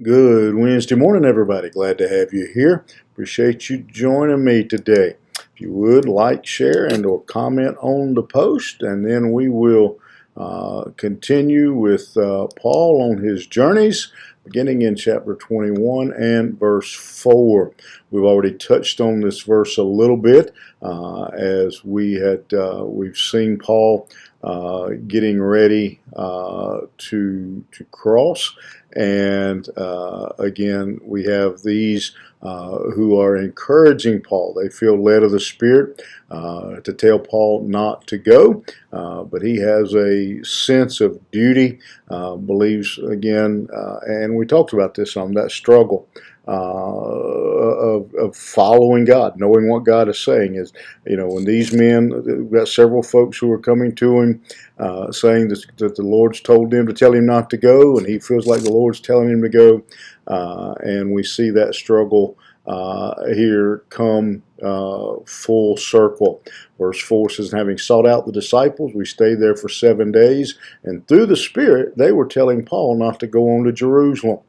Good Wednesday morning, everybody. Glad to have you here. Appreciate you joining me today. If you would, like, share, and or comment on the post, and then we will continue with Paul on his journeys, beginning in chapter 21 and verse 4. We've already touched on this verse a little bit as we've seen Paul getting ready to cross. And again, we have these who are encouraging Paul. They feel led of the Spirit to tell Paul not to go, but he has a sense of duty, believes again, and we talked about this on that struggle of following God, knowing what God is saying. Is, when these men, we've got several folks who are coming to him saying that the Lord's told them to tell him not to go, and he feels like the Lord's telling him to go, and we see that struggle here come full circle. Verse 4 says, having sought out the disciples, we stayed there for 7 days, and through the Spirit they were telling Paul not to go on to Jerusalem.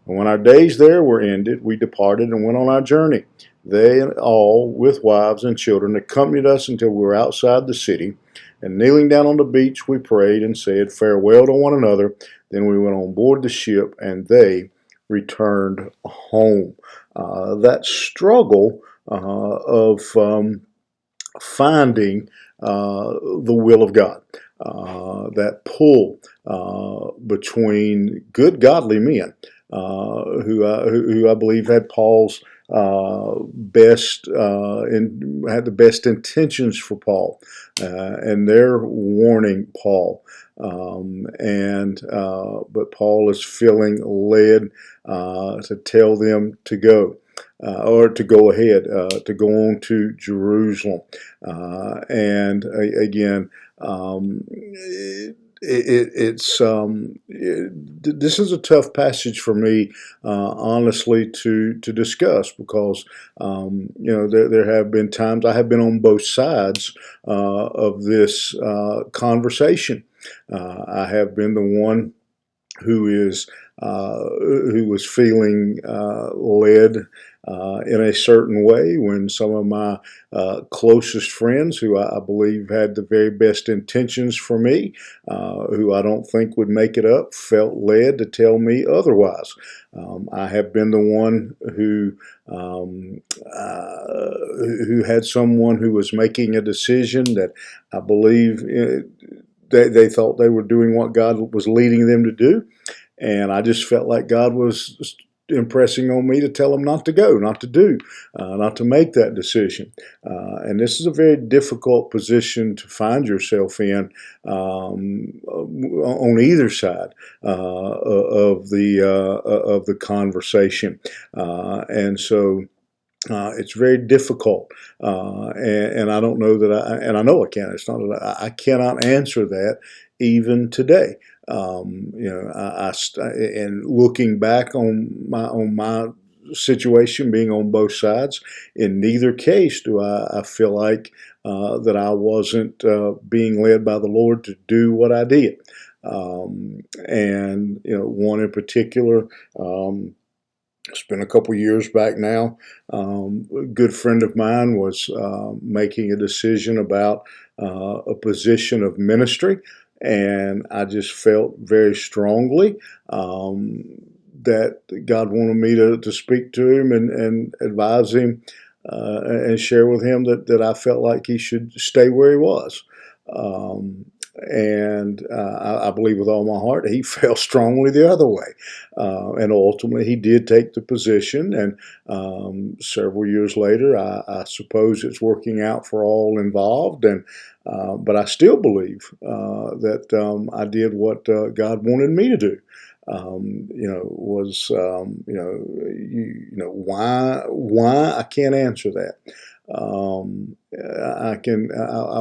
And when our days there were ended, we departed and went on our journey. They all, with wives and children, accompanied us until we were outside the city. And kneeling down on the beach, we prayed and said farewell to one another. Then we went on board the ship, and they returned home. That struggle of finding the will of God, that pull between good, godly men who I believe had Paul's best had the best intentions for Paul, and they're warning Paul, but Paul is feeling led to tell them to go. Or to go ahead, to go on to Jerusalem. Again, this is a tough passage for me, honestly, to discuss because there have been times I have been on both sides of this conversation. I have been the one who was feeling led in a certain way when some of my closest friends, who I believe had the very best intentions for me, who I don't think would make it up, felt led to tell me otherwise. I have been the one who had someone who was making a decision that I believe they thought they were doing what God was leading them to do. And I just felt like God was impressing on me to tell them not to go, not to do, not to make that decision. And this is a very difficult position to find yourself in on either side of the conversation. And so it's very difficult, and I don't know that and I know I can't. It's not that I cannot answer that even today. And looking back on my situation, being on both sides, in neither case do I feel like that I wasn't being led by the Lord to do what I did. And one in particular. It's been a couple years back now. A good friend of mine was making a decision about a position of ministry, and I just felt very strongly that God wanted me to speak to him and advise him and share with him that I felt like he should stay where he was. And I believe with all my heart he felt strongly the other way, and ultimately he did take the position. And several years later, I suppose it's working out for all involved. And but I still believe that I did what God wanted me to do. Why I can't answer that. I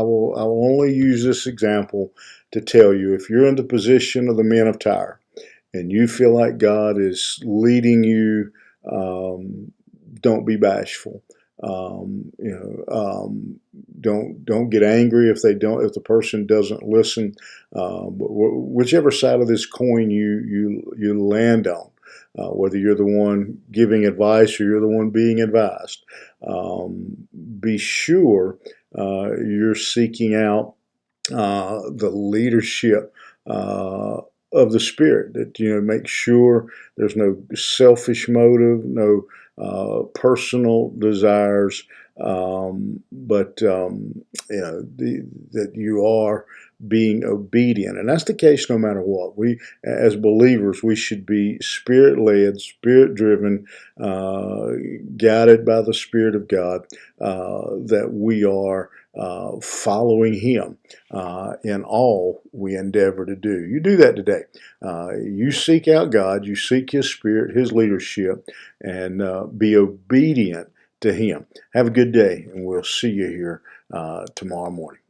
will only use this example to tell you, if you're in the position of the men of Tyre and you feel like God is leading you, don't be bashful. Don't get angry if the person doesn't listen. But whichever side of this coin you land on, whether you're the one giving advice or you're the one being advised. Be sure you're seeking out the leadership of the Spirit. That make sure there's no selfish motive, no personal desires, but that you are being obedient, and that's the case no matter what. We, as believers, we should be Spirit-led, Spirit-driven, guided by the Spirit of God. That we are following Him in all we endeavor to do. You do that today. You seek out God, you seek His Spirit, His leadership, and be obedient to Him. Have a good day, and we'll see you here tomorrow morning.